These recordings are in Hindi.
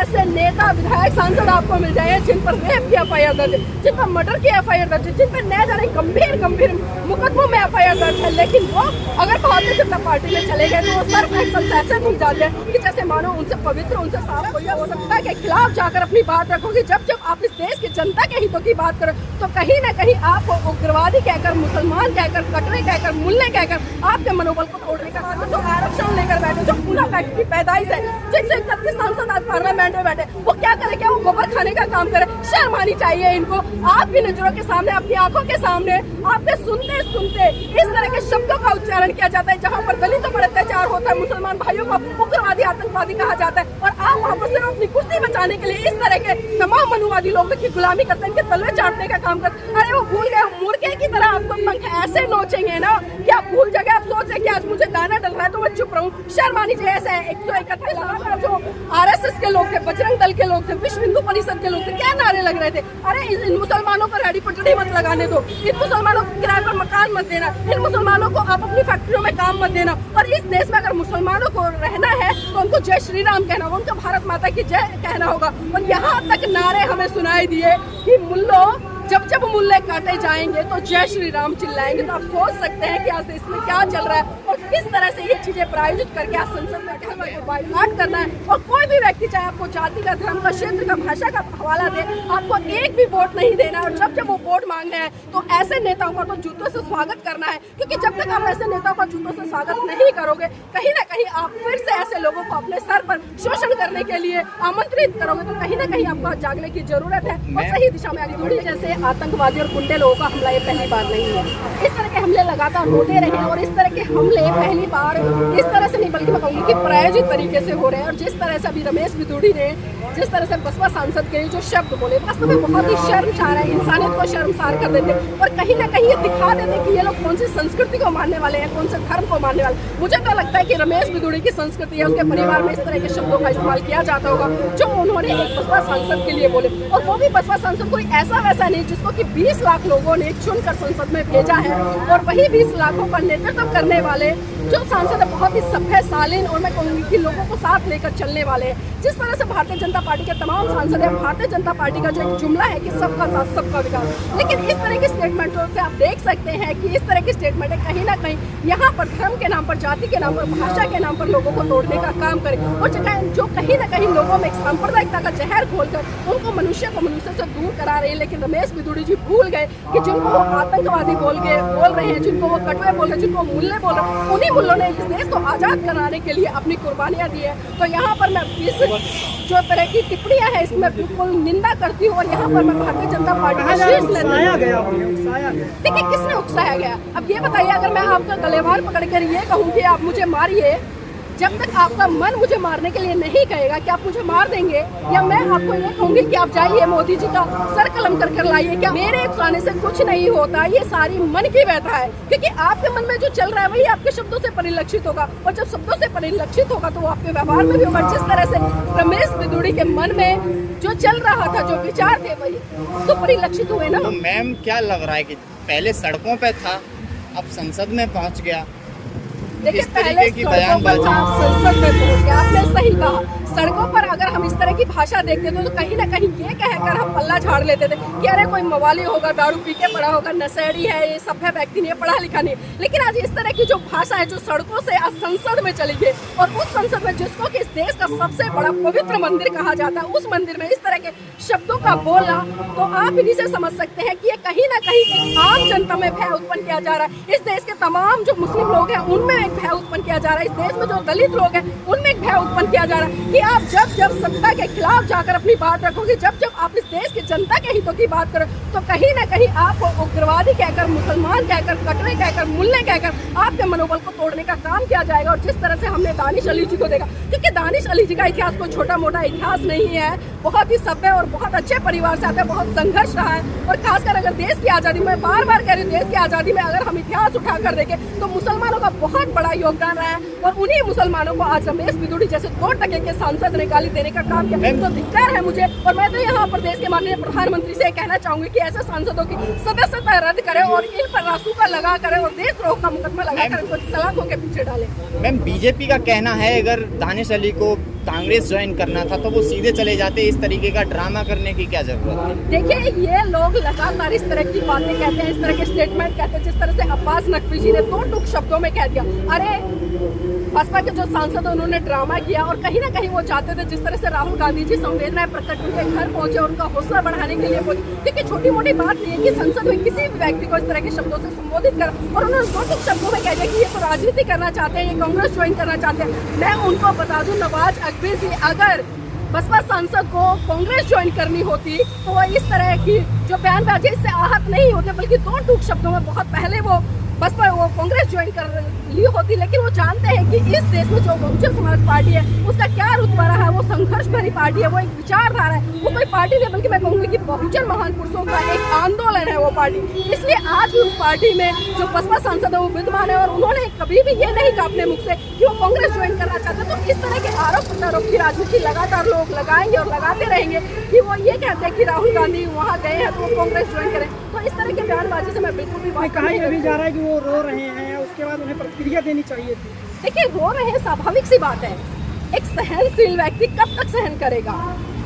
ऐसे नेता विधायक सांसद आपको मिल जाए जिन पर रेप की एफआईआर दर्ज है, जिन पर मर्डर की एफआईआर दर्ज है, जिन पर न जाने गंभीर मुकदमों में एफआईआर दर्ज है, लेकिन वो अगर भारतीय जनता पार्टी में चले गए तो वो सर्फ एक्शन ऐसे नहीं जाते हैं कि जैसे मानो उनसे पवित्र, उनसे साफ कोई हो सकता के खिलाफ जाकर अपनी बात रखोगे। जब आप इस देश की जनता के हितों की बात करो तो कहीं न कहीं आपको उग्रवादी कहकर, मुसलमान कहकर, कटरे कहकर, मुल्ले कहकर आपके मनोबल को तोड़ने का काम, जो आरक्षण लेकर बैठे, जो पुनः फैक्ट की पैदाइश है, जिनसे 31 सांसद आज पार्लियामेंट में बैठे, वो क्या करे? क्या वो गोबर खाने का काम करे? शर्म आनी चाहिए इनको। आपकी नजरों के सामने, अपनी आंखों के सामने आपके सुनते सुनते इस तरह के शब्दों का उच्चारण किया जाता है जहाँ पर दलितों पर अत्याचार होता है, मुसलमान भाइयों को उग्रवादी, आतंकवादी कहा जाता है, और आप वहाँ पर सिर्फ अपनी कुर्सी बचाने के लिए इस तरह के तमाम मनुवादी लोगों की गुलामी करते हैं, इनके तलवे चाटने का काम करते। अरे वो भूल गए, मुर्गे की तरह आपको पंख ऐसे नोचेंगे ना कि आप भूल जाएंगे। आप सोच रहे कि आज मुझे गाना डल रहा है तो मैं चुप रहूं। शर्म आनी चाहिए। ऐसे 131 जो आरएसएस के लोग थे, बजरंग दल के लोग थे, विश्व हिंदू परिषद के लोग थे, क्या नारे लग रहे थे? अरे इन मुसलमानों को रेडी पटड़ी मत लगाने दो, इन मुसलमानों को किराए पर मकान मत देना, इन मुसलमानों को आप अपनी फैक्ट्रियों में काम मत देना। और इस देश में अगर मुसलमानों को रहना है तो उनको जय श्री राम कहना होगा, उनको भारत माता की जय कहना होगा। और यहाँ तक नारे हमें सुनाई दिए कि मुल्लो जब मुल्ले काटे जाएंगे तो जय श्री राम चिल्लाएंगे। तो आप सोच सकते हैं कि आज इसमें क्या चल रहा है और किस तरह से ये चीजें प्रायोजित करके आज संसद में बाइकाट करना है। और कोई भी व्यक्ति, चाहे आपको जाति का, धर्म का, क्षेत्र का, भाषा का हवाला दे, आपको एक भी वोट नहीं देना। और जब वो वोट मांगना है तो ऐसे नेताओं का तो जूतों से स्वागत करना है, क्योंकि जब तक आप ऐसे नेताओं का जूतों से स्वागत नहीं करोगे, कहीं ना कहीं आप फिर से ऐसे लोगों को अपने सर पर शोषण करने के लिए आमंत्रित करोगे, तो कहीं ना कहीं आपको जागने की जरूरत है और सही दिशा में आगे बढ़े। जैसे आतंकवादी और गुंडे लोगों का हमला ये पहली बार नहीं है। इस तरह के हमले लगातार होते रहे और इस तरह के हमले पहली बार इस तरह से नहीं, बल्कि मैं कहूँगी कि प्रायोजित तरीके से हो रहे हैं। और जिस तरह से अभी रमेश बिदुड़ी ने जिस तरह से बसपा सांसद के जो शब्द बोले, वास्तव में बहुत ही शर्मसार है, इंसानियत को शर्मसार कर देते और कहीं ना कहीं ये दिखा देते कि ये लोग कौन सी संस्कृति को मानने वाले हैं, कौन से धर्म को मानने वाले। मुझे तो लगता है कि रमेश बिदुड़ी की संस्कृति है, उसके परिवार में इस तरह के शब्दों का इस्तेमाल किया जाता होगा जो उन्होंने एक बसपा सांसद के लिए बोले। और वो भी बसपा सांसद कोई ऐसा वैसा नहीं जिसको कि 20 लाख लोगों ने चुनकर संसद में भेजा है, और वही 20 लाखों का नेतृत्व करने वाले जो सांसद है बहुत ही सभ्य, शालीन और मैं कहूँगी कि लोगों को साथ लेकर चलने वाले हैं। जिस तरह से भारतीय जनता पार्टी के तमाम सांसद हैं, भारतीय जनता पार्टी का जो एक जुमला है कि सबका साथ सबका विकास, लेकिन इस तरह की स्टेटमेंटों से आप देख सकते हैं कि इस तरह की स्टेटमेंट है कहीं ना कहीं यहाँ पर धर्म के नाम पर, जाति के नाम पर, भाषा के नाम पर लोगों को तोड़ने का काम करे, और जो कहीं ना कहीं लोगों में एक सांप्रदायिकता का जहर घोलकर उनको मनुष्य को मनुष्य से दूर करा रहे हैं। लेकिन रमेश बिदुड़ी जी भूल गए कि जिनको वो आतंकवादी बोल रहे हैं, जिनको वो कटवे बोल रहे हैं, जिनको मुल्ले बोल रहे हैं, उन्हीं मुल्लों ने इस देश को आजाद कराने के लिए अपनी कुर्बानियां दी है। तो यहाँ पर मैं इस जो तरह की टिप्पणियां हैं इसमें बिल्कुल निंदा करती हूँ, और यहाँ पर मैं भारतीय जनता पार्टी का शीर्ष देखिए किसने उकसाया गया। अब ये बताइए, अगर मैं आपका गलेवार पकड़कर ये कहूँ कि आप मुझे मारिए, जब तक आपका मन मुझे मारने के लिए नहीं कहेगा कि आप मुझे मार देंगे, या मैं आपको ये कहूँगी कि आप जाइए मोदी जी का सर कलम कर लाइए, क्या मेरे उकसाने से कुछ नहीं होता। ये सारी मन की व्यथा है, क्योंकि आपके मन में जो चल रहा है वही आपके शब्दों से परिलक्षित होगा, और जब शब्दों से परिलक्षित होगा तो वो आपके व्यवहार में भी होगा। जिस तरह से रमेश बिदुड़ी के मन में जो चल रहा था, जो विचार थे, वही तो परिलक्षित हुए ना। तो मैम क्या लग रहा है कि पहले सड़कों पे था, अब संसद में पहुंच गया? देखिए पहले सड़कों पर था, संसद में पहुंच गया। आपने सही कहा, सड़कों पर अगर हम इस तरह की भाषा देखते थे तो कहीं ना कहीं ये कहकर हम पल्ला झाड़ लेते थे कि अरे कोई मवाली होगा, दारू पी के पड़ा होगा, नशेड़ी है, ये सभ्य व्यक्ति नहीं है, पढ़ा लिखा नहीं है। लेकिन आज इस तरह की जो भाषा है जो सड़कों से आज संसद में चली गई, और उस संसद में जिसको कि इस देश का सबसे बड़ा पवित्र मंदिर कहा जाता है, उस मंदिर में इस तरह के शब्दों का बोलना, तो आप इन्हीं से समझ सकते हैं कि ये कहीं ना कहीं एक आम जनता में भय उत्पन्न किया जा रहा है। इस देश के तमाम जो मुस्लिम लोग हैं उनमें एक भय उत्पन्न किया जा रहा है, इस देश में जो दलित लोग हैं उनमें एक भय उत्पन्न किया जा रहा है कि आप जब सत्ता के खिलाफ जाकर अपनी बात रखोगे, जब आप इस देश की जनता के हितों की बात करो, तो कहीं ना कहीं आपको उग्रवादी कहकर, मुसलमान कहकर, कटरे कहकर, मुल्ले कहकर आपके मनोबल को तोड़ने का काम किया जाएगा। और जिस तरह से हमने दानिश अली जी को देखा, क्योंकि दानिश अली जी का इतिहास कोई छोटा मोटा इतिहास नहीं है, बहुत ही सभ्य और बहुत अच्छे परिवार से आता है, बहुत संघर्ष रहा है। और खासकर अगर देश की आज़ादी में, बार बार कह रही हूँ, देश की आज़ादी में अगर हम इतिहास उठाकर देखें तो मुसलमानों का बहुत बड़ा योगदान रहा है और उन्हीं मुसलमानों को आज रमेश बिदुड़ी जैसे 2% के सांसद ने गाली देने का काम किया। तो धिक्कार है मुझे, और मैं तो यहाँ प्रदेश के माननीय प्रधानमंत्री से कहना चाहूंगी कि ऐसे सांसदों की सदस्यता रद्द करे और इन पर रासूखा लगा करे और देशद्रोह का मुकदमा लगा कर इनको सलाखों के पीछे डाले। मैम, बीजेपी का कहना है अगर दानिश अली को कांग्रेस ज्वाइन करना था तो वो सीधे चले जाते, इस तरीके का ड्रामा करने की क्या जरूरत है? देखिए, ये लोग लगातार इस तरह की बातें कहते हैं, इस तरह के स्टेटमेंट कहते हैं, जिस तरह से अब्बास नकवी जी ने 2 टूक शब्दों में कह दिया। अरे भाजपा के जो सांसद उन्होंने ड्रामा किया और कहीं ना कहीं वो चाहते थे जिस तरह से राहुल गांधी जी संवेदनाएं प्रकट उनके घर पहुंचे और उनका हौसला बढ़ाने के लिए बोले, क्योंकि छोटी मोटी बात नहीं है कि संसद में किसी भी व्यक्ति को इस तरह के शब्दों से संबोधित कर, और उन्होंने 2 टूक शब्दों में कह दिया कि ये तो राजनीति करना चाहते हैं, ये कांग्रेस ज्वाइन करना चाहते हैं। मैं उनको बता दूं, नवाज अकबर जी अगर बसपा सांसद को कांग्रेस ज्वाइन करनी होती तो वो इस तरह की जो बयानबाजी से आहत नहीं होते, बल्कि 2 टूक शब्दों में बहुत पहले वो बसपा वो कांग्रेस ज्वाइन कर ली होती। लेकिन वो जानते हैं कि इस देश में जो बहुजन समाज पार्टी है उसका क्या रुतबा रहा है, वो संघर्ष भरी पार्टी है, वो एक विचारधारा है, वो कोई पार्टी नहीं बल्कि मैं कहूँगी कि बहुजन महान पुरुषों का एक आंदोलन है वो पार्टी। इसलिए आज भी उस पार्टी में जो बसपा सांसद है वो विद्यमान है और उन्होंने कभी भी ये नहीं कहा अपने मुख से कि वो कांग्रेस ज्वाइन करना चाहते। तो इस तरह के आरोप प्रत्यारोप की राजनीति लगातार लोग लगाएंगे और लगाते रहेंगे कि वो ये कहते हैं कि राहुल गांधी वहाँ गए हैं तो वो कांग्रेस ज्वाइन करें। तो इस तरह के बयानबाजी से मैं बिल्कुल भी कहा यह भी जा रहा है कि वो रो रहे हैं, उसके बाद उन्हें प्रतिक्रिया देनी चाहिए थी। देखिए, रो रहे हैं, स्वाभाविक सी बात है। एक सहनशील व्यक्ति कब तक सहन करेगा?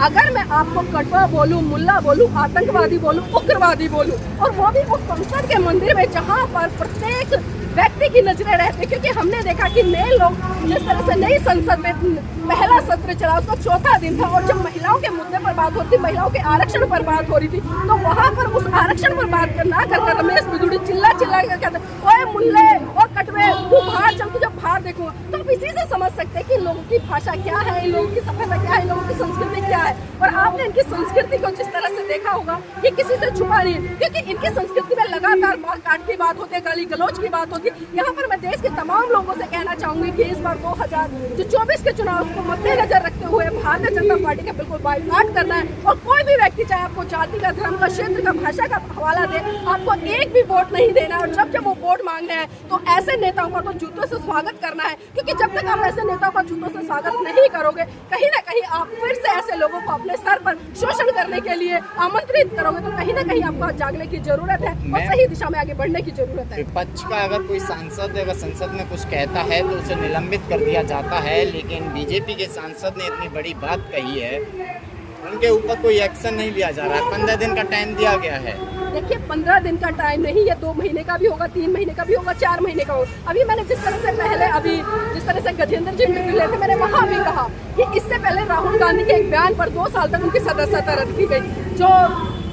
अगर मैं आपको कटवा बोलूं, मुल्ला बोलूं, आतंकवादी बोलूं, उग्रवादी बोलूं, और वो भी उस संसद के मंदिर में जहां पर प्रत्येक व्यक्ति की नजरें रहती, क्योंकि हमने देखा कि नए लोग जिस तरह से नई संसद में पहला सत्र चला, उसका 4था दिन था, और जब महिलाओं के मुद्दे पर बात होती, महिलाओं के आरक्षण पर बात हो रही थी, तो वहाँ पर उस आरक्षण पर बात करना कर रमेश बिदुड़ी चिल्ला कर कहते, ओए मुल्ले, ओ कटवे, तू बाहर चल, तुझे बाहर देखूंगा। तो आप इसी से समझ सकते हैं कि लोगों की भाषा क्या है, इन लोगों की सभ्यता क्या है, इन लोगों की संस्कृति क्या है। और आपने इनकी संस्कृति को जिस तरह से देखा होगा, ये किसी से छुपा नहीं है, क्योंकि इनकी संस्कृति में लगातार मार काट की बात होती है, गाली गलौज की बात होती है। यहाँ पर मैं देश के तमाम लोगों से कहना चाहूंगी कि इस बार 2024 के चुनाव को मद्देनजर रखते हुए भारतीय जनता पार्टी का बिल्कुल बाइकआउट करना है, और कोई भी व्यक्ति चाहे आपको जाति का, धर्म का, क्षेत्र का, भाषा का हवाला दे, आपको एक भी वोट नहीं देना है। और जब वो वोट मांगने हैं तो ऐसे नेताओं का तो जूतों से स्वागत करना है, क्योंकि जब तक आप ऐसे नेताओं का जूतों से स्वागत नहीं करोगे, कहीं ना कहीं आप फिर से ऐसे लोगों को अपने सर पर शोषण करने के लिए आमंत्रित करोगे, तो कहीं ना कहीं आपको जागने की जरूरत है और सही दिशा में आगे बढ़ने की जरूरत है। विपक्ष का अगर कोई सांसद अगर संसद में कुछ कहता है तो उसे निलंबित कर दिया जाता है, लेकिन बीजेपी के सांसद ने इतनी बड़ी बात कही है, उनके ऊपर कोई एक्शन नहीं लिया जा रहा है। 15 दिन का टाइम दिया गया है। देखिए, 15 दिन का टाइम नहीं, ये 2 महीने का भी होगा, 3 महीने का भी होगा, 4 महीने का होगा। अभी मैंने जिस तरह से पहले जिस तरह से गजेंद्र जी मिले थे, मैंने वहाँ भी कहा कि इससे पहले राहुल गांधी के एक बयान पर 2 साल तक उनकी सदस्यता रद्द की गई। जो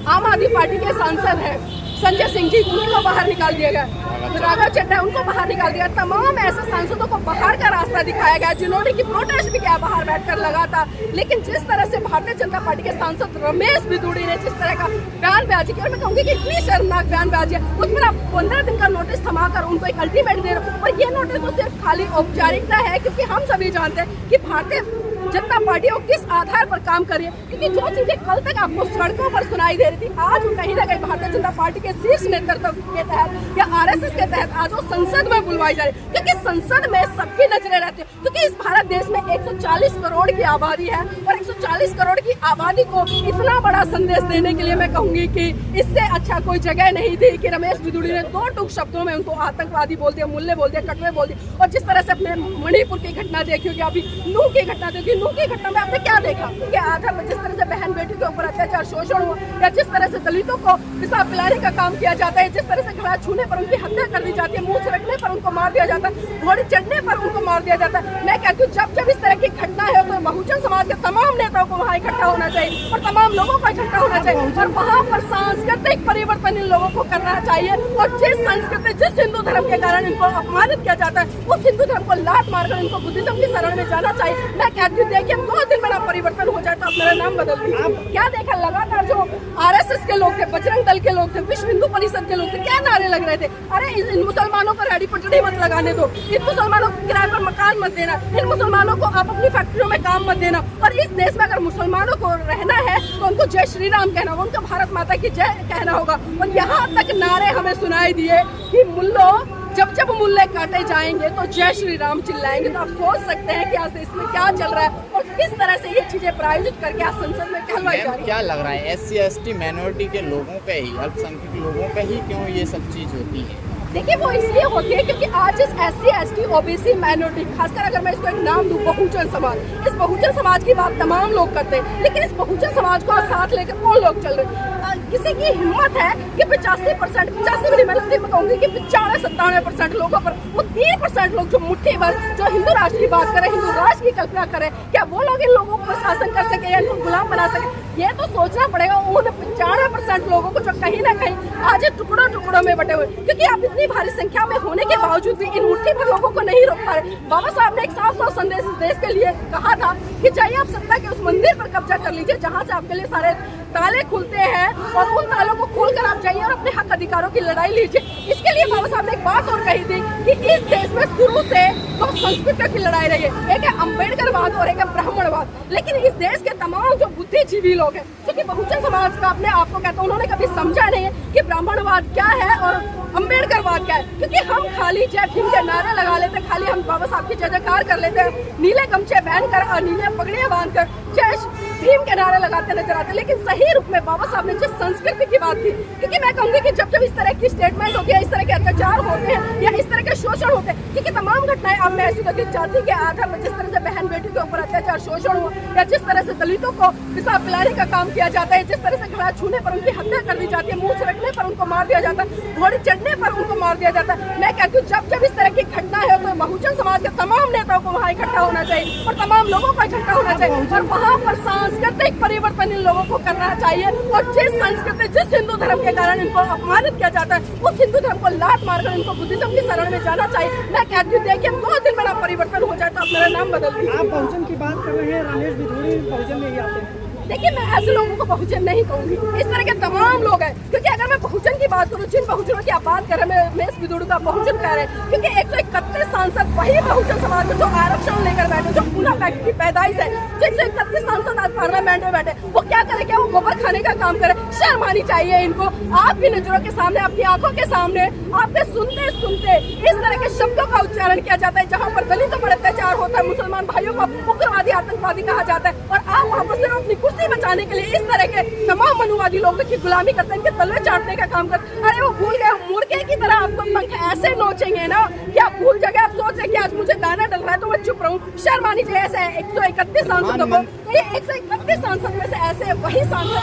आम आदमी पार्टी के सांसद हैं संजय सिंह जी, उनको बाहर निकाल दिया गया, राघव चड्ढा उनको बाहर निकाल दिया। तमाम ऐसे सांसदों को बाहर का रास्ता दिखाया गया जिन्होंने की प्रोटेस्ट भी किया बाहर बैठकर लगातार। लेकिन जिस तरह से भारतीय जनता पार्टी के सांसद रमेश बिदुड़ी ने जिस तरह का बयानबाजी की, और मैं कहूँगी कि इतनी शर्मनाक बयानबाजी है, उसमें आप 15 दिन का नोटिस थमाकर उनको एक अल्टीमेट दे रहे हो। और ये नोटिस तो सिर्फ खाली औपचारिकता है, क्योंकि हम सभी जानते हैं कि भारतीय जनता पार्टी वो किस आधार पर काम कर रही है। क्योंकि जो चीजें कल तक आपको सड़कों पर सुनाई दे रही थी, आज वो कहीं ना कहीं भारतीय जनता पार्टी के शीर्ष नेतृत्व के तहत या आरएसएस के तहत आज वो संसद में बुलवाई जा रही है, क्योंकि संसद में सबकी नजरें रहती है। क्योंकि इस भारत देश में 140 करोड़ की आबादी है, और 140 करोड़ की आबादी को इतना बड़ा संदेश देने के लिए मैं कहूंगी कि इससे अच्छा कोई जगह नहीं थी कि रमेश बिदुड़ी ने 2 टूक शब्दों में उनको आतंकवादी बोल दिया, मुल्ले बोल दिया, कटवे बोल दिया। और जिस तरह से अपने मणिपुर की घटना देखी होगी, अभी नूह की घटना देखी, नूह की घटना में आपने क्या देखा कि आधार पर जिस तरह से बहन बेटी के ऊपर अत्याचार, शोषण हुआ, या जिस तरह से दलितों को पिसाब पिलाने का काम किया जाता है, जिस तरह से घड़ा छूने पर उनकी हत्या कर दी जाती है, मुंह छिड़कने पर उनको मार दिया जाता है, घोड़े चढ़ने पर उनको मार दिया जाता है। मैं कहती हूँ जब इस तरह की घटना है तो बहुजन समाज के तमाम नेताओं को वहाँ इकट्ठा होना चाहिए और तमाम लोगों को इकट्ठा होना चाहिए, और वहाँ पर सांस्कृतिक परिवर्तन इन लोगों को करना चाहिए। और जिस संस्कृति, जिस हिंदू धर्म के कारण इनको अपमानित किया जाता है, उस हिंदू धर्म को लात मारकर इनको बुद्धिज्म की शरण में जाना चाहिए। मैं कहती हूँ देखिए, 2 दिन में परिवर्तन हो जाए तो आप मेरा नाम बदल दीजिए। क्या देखा, लगातार जो आरएसएस के लोग थे, बजरंग दल के लोग थे, विश्व हिंदू परिषद के लोग थे, क्या नारे लग रहे थे, अरे इन मुसलमानों को रेडी पटड़ी मत लगाने दो, इन मुसलमानों को किराए पर मकान मत देना, इन मुसलमानों को आप अपनी फैक्ट्रियों में काम मत देना। और इस देश में अगर मुसलमानों को रहना है तो उनको जय श्री राम कहना होगा, उनको भारत माता की जय कहना होगा। और यहाँ तक नारे हमें सुनाई दिए कि मुल्लो जब जब मूल्य काटे जाएंगे तो जय श्री राम चिल्लाएंगे। तो आप सोच सकते हैं कि आज इसमें क्या चल रहा है और किस तरह से ये चीजें प्रायोजित करके आज संसद में कहलवाई जा रही है। क्या लग रहा है SC/ST माइनॉरिटी के लोगों पे ही, अल्पसंख्यक लोगों पे ही क्यों ये सब चीज होती है? देखिए वो इसलिए होती है क्योंकि आज इस SC/ST OBC माइनॉरिटी, खासकर अगर मैं इसको एक नाम दूं बहुजन समाज, इस बहुजन समाज की बात तमाम लोग करते हैं, लेकिन इस बहुजन समाज को साथ लेकर कौन लोग चल रहे हैं? किसी की हिम्मत है कि 85% 85 भी नहीं, मैं कहूंगी कि 95-97% लोगों पर, वो 3% लोग जो मुट्ठी भर जो हिंदू राष्ट्र की बात करें, हिंदू राष्ट्र की कल्पना करें, क्या वो लोग इन लोगों पर शासन कर सके या इनको गुलाम बना सके? ये तो सोचना पड़ेगा उन 95% लोगों को जो कहीं ना कहीं आज टुकड़ों टुकड़ों में बटे हुए, क्योंकि आप इतनी भारी संख्या में होने के बावजूद भी इन मुट्ठी भर लोगों को नहीं रोक पा रहे। बाबा साहब ने एक साफ साफ संदेश इस देश के लिए कहा था कि चाहिए आप सत्ता के उस मंदिर पर कब्जा कर लीजिए जहां से आपके लिए सारे ताले खुलते हैं, और उन तालों को खोलकर आप जाइए और अपने हक अधिकारों की लड़ाई लीजिए। इसके लिए बाबा साहब ने एक बात और कही थी कि इस देश में शुरू से दो संस्कृतियों की लड़ाई रही है, एक है अम्बेडकरवाद और एक है ब्राह्मणवाद। लेकिन इस देश के तमाम जो बुद्धिजीवी लोग हैं, क्योंकि बहुजन समाज का अपने आप को कहता है, उन्होंने कभी समझा नहीं है कि ब्राह्मणवाद क्या है और अम्बेडकरवाद क्या है। क्योंकि हम खाली जय भीम के नारे लगा लेते, खाली हम बाबा साहब की जय जयकार कर लेते हैं, नीले गमछे पहनकर और नीले पगड़ियां बांधकर जय भीम के नारे लगाते नजर आते, लेकिन सही रूप में बाबा साहब ने जिस संस्कृति की बात की, क्योंकि मैं कहूंगी कि जब जब इस तरह की स्टेटमेंट होती है, इस तरह के अत्याचार होते हैं या इस तरह के शोषण होते हैं, क्योंकि तमाम घटनाएं आपने ऐसी देखी जाति के आधार पर, जिस तरह से बहन बेटी के ऊपर अत्याचार शोषण हुआ, या जिस तरह से दलितों को पिसाब पिलाने का काम किया जाता है, जिस तरह से घड़ा छूने पर उनकी हत्या कर दी जाती है, मूंछ रखने पर उनको मार दिया जाता है, घोड़ी चढ़ने पर उनको मार दिया जाता है। मैं कहती हूँ जब जब इस तरह की घटना है तो बहुजन समाज के तमाम नेताओं को वहाँ इकट्ठा होना चाहिए और तमाम लोगों को इकट्ठा होना चाहिए और वहाँ पर सांस्कृतिक परिवर्तन इन लोगों को करना चाहिए। और जिस संस्कृति, जिस हिंदू धर्म के कारण इनको अपमानित किया जाता है, उस हिंदू धर्म को लात मारकर इनको बुद्धिज्म की शरण में जाना चाहिए। मैं कहती हूँ देखिए 2 दिन में ना परिवर्तन हो जाए तो आप मेरा नाम बदल दीजिए। आप बहुजन की बात कर रहे हैं, रमेश बिधूड़ी बहुजन में ही आते हैं। देखिए मैं ऐसे लोगों को बहुजन नहीं कहूंगी, इस तरह के तमाम लोग हैं, क्योंकि अगर मैं बहुजन की बात करूं, जिन बहुजनों की आप बात कर रहे हैं, मैं इस बिधूड़ी का बहुजन कह रहे हैं, क्योंकि 131 सांसद वही बहुजन समाज में जो आरक्षण लेकर बैठे, जो पूना पैक्ट की पैदाइश है, जो 131 सांसद आज पार्लियामेंट में बैठे, वो क्या करे? क्या वो गोबर खाने का काम करे? शर्म आनी चाहिए इनको। आपकी नजरों के सामने, आपकी आंखों के सामने, आपके सुनते सुनते इस तरह के शब्दों का उच्चारण किया जाता है जहाँ पर दलितों पर अत्याचार होता है, मुसलमान भाइयों को उग्रवादी आतंकवादी कहा जाता है, और आप वहाँ पर सिर्फ अपनी कुर्सी बचाने के लिए इस तरह के तमाम मनुवादी लोगों की गुलामी करते हैं, इनके तलवे चाटने का काम करते। अरे वो भूल गए, मुर्गे की तरह आपको पंख ऐसे नोचेंगे ना कि आप भूल जाएंगे। आप सोच रहे कि आज मुझे दाना डल रहा है तो मैं चुप रहूं। शर्म आनी चाहिए। ऐसे 131 सांसदों को, ये 131 सांसद में से ऐसे वही सांसद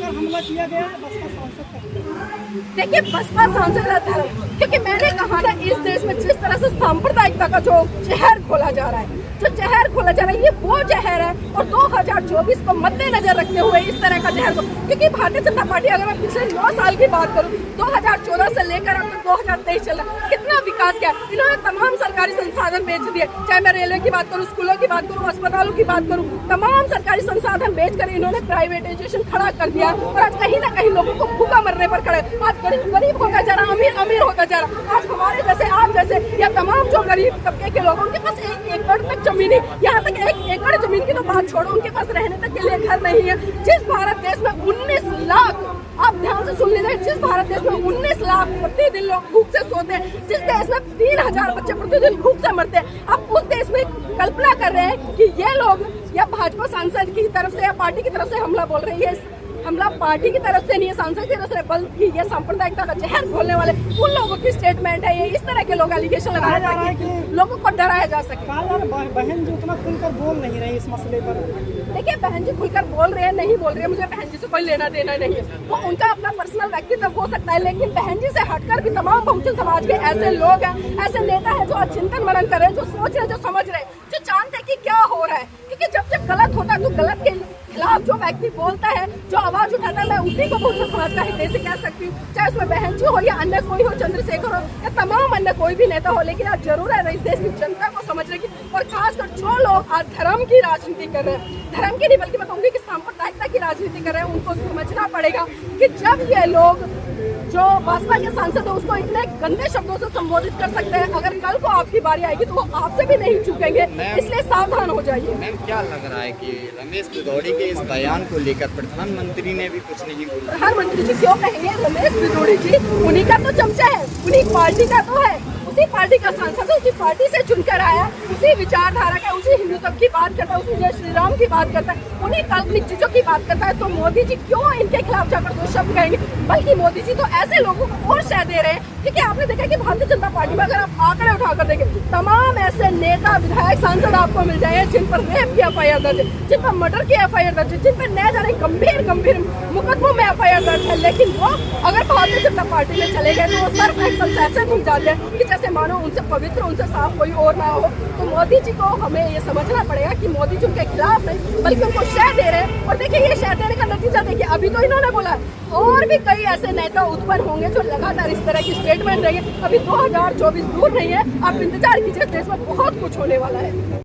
हमला किया गया है बसपा सांसद पर। देखिए बसपा सांसद है धर्म, क्योंकि मैंने कहा ना इस देश में जिस तरह से सांप्रदायिकता का जो जहर खोला जा रहा है, जो जहर खोला जा रहा है, ये वो जहर है। और 2024 को मद्देनजर रखते हुए इस तरह का जहर को, क्योंकि भारतीय जनता पार्टी, अगर मैं पिछले 9 साल की बात करूं, 2014 से लेकर अब तक 2023 चल रहा है, कितना विकास किया। इन्होंने तमाम सरकारी संसाधन बेच दिए, चाहे मैं रेलवे की बात करूं, स्कूलों की बात करूं, अस्पतालों की बात करूं, तमाम सरकारी संसाधन बेचकर इन्होंने प्राइवेटाइजेशन खड़ा कर दिया। और आज कहीं ना कहीं लोगों को भूखा मरने पर खड़े, आज गरीब गरीब होता जा रहा, अमीर अमीर होता जा रहा। आज हमारे जैसे, आप जैसे या तमाम जो गरीब तबके के लोग, उनके पास 1 एकड़ तक जमीन है, यहाँ तक 1 एकड़ जमीन की तो बात छोड़ो, उनके पास रहने तक के लिए घर नहीं है। जिस भारत देश में 19 लाख, आप ध्यान से सुन लीजिए, जिस भारत देश में 19 लाख प्रतिदिन लोग भूख से सोते हैं, जिस देश में 3000 बच्चे प्रतिदिन भूख से मरते हैं, आप उस देश में कल्पना कर रहे हैं कि ये लोग या भाजपा सांसद की तरफ से या पार्टी की तरफ से हमला बोल रही है। हमला पार्टी की तरफ से नहीं है, सांसद की तरफ से, बल्कि ये सांप्रदायिकता का जहर खोलने वाले उन लोगों की स्टेटमेंट है। ये इस तरह के लोग एलिगेशन लगा रहे हैं ताकि लोगों को डराया जा सके। बहन जी उतना खुलकर बोल नहीं रही इस मसले पर। देखिए बहन जी खुलकर बोल रहे हैं, नहीं बोल रहे हैं, मुझे बहन जी से कोई लेना देना नहीं है, वो उनका अपना पर्सनल व्यक्तित्व हो सकता है, लेकिन बहन जी से हटकर भी तमाम बहुजन समाज के ऐसे लोग हैं, ऐसे नेता हैं जो आज चिंतन मनन कर रहे हैं, जो सोच रहे हैं, जो समझ रहे हैं, जो जानते हैं कि क्या हो रहा है। क्योंकि जब जब गलत होता है तो गलत के खिलाफ जो व्यक्ति बोलता है, जो आवाज उठाता है, मैं उसी को बहुजन समाज का हितैषी कह सकती हूँ, चाहे उसमें बहन जी हो या अन्य कोई हो, चंद्रशेखर हो या तमाम अन्य कोई भी नेता हो। लेकिन आज जरूर है इस देश की जनता को समझने की, और खासकर जो लोग आज धर्म की राजनीति कर रहे हैं, धर्म की नहीं बल्कि मैं कहूँगी कि सांप्रदायिकता की राजनीति कर रहे हैं, उनको समझना पड़ेगा कि जब ये लोग जो भाजपा के सांसद है उसको इतने गंदे शब्दों से संबोधित कर सकते हैं, अगर कल को आपकी बारी आएगी तो वो आपसे भी नहीं चूकेंगे, इसलिए सावधान हो जाइए। मैम क्या लग रहा है कि रमेश भिदौड़ी के इस बयान को लेकर प्रधानमंत्री ने भी कुछ नहीं बोला? प्रधानमंत्री जी क्यों कहेंगे? रमेश भिदौड़ी जी उन्हीं का तो चमचा है, उन्हीं पार्टी का तो है, उसी पार्टी का सांसद है, उसी पार्टी से चुनकर आया, उसी विचारधारा का, उसी हिंदुत्व की बात करता है, उसी जय श्री राम की बात करता है, उन्हीं काल्पनिक चीजों की बात करता है। तो मोदी जी क्यों इनके खिलाफ जाकर दो शब्द कहेंगे? बल्कि मोदी जी तो ऐसे लोगों को और शह दे रहे हैं। ठीक है, आपने देखा कि भारतीय जनता पार्टी में अगर आप आंकड़े उठाकर देखें, तमाम ऐसे नेता विधायक सांसद आपको मिल जाए जिन पर रेप की FIR दर्ज है, जिन पर मर्डर की FIR दर्ज है, जिन पर न जाने गंभीर मुकदमों में FIR दर्ज है, लेकिन वो अगर भारतीय जनता पार्टी में चले गए तो वो सर्फ एक्शन से ऐसे घूम जाते हैं कि जैसे मानो उनसे पवित्र, उनसे साफ कोई और ना हो। तो मोदी जी को हमें ये समझना पड़ेगा कि मोदी जी उनके खिलाफ नहीं बल्कि उनको शह दे रहे हैं। और देखिए ये शह देने का नतीजा देखिए, अभी तो इन्होंने बोला है और भी कई ऐसे नेता उत्पन्न होंगे जो लगातार इस तरह की स्टेटमेंट देंगे। अभी 2024 दूर नहीं है, आप इंतजार कीजिए, देश में बहुत कुछ होने वाला है।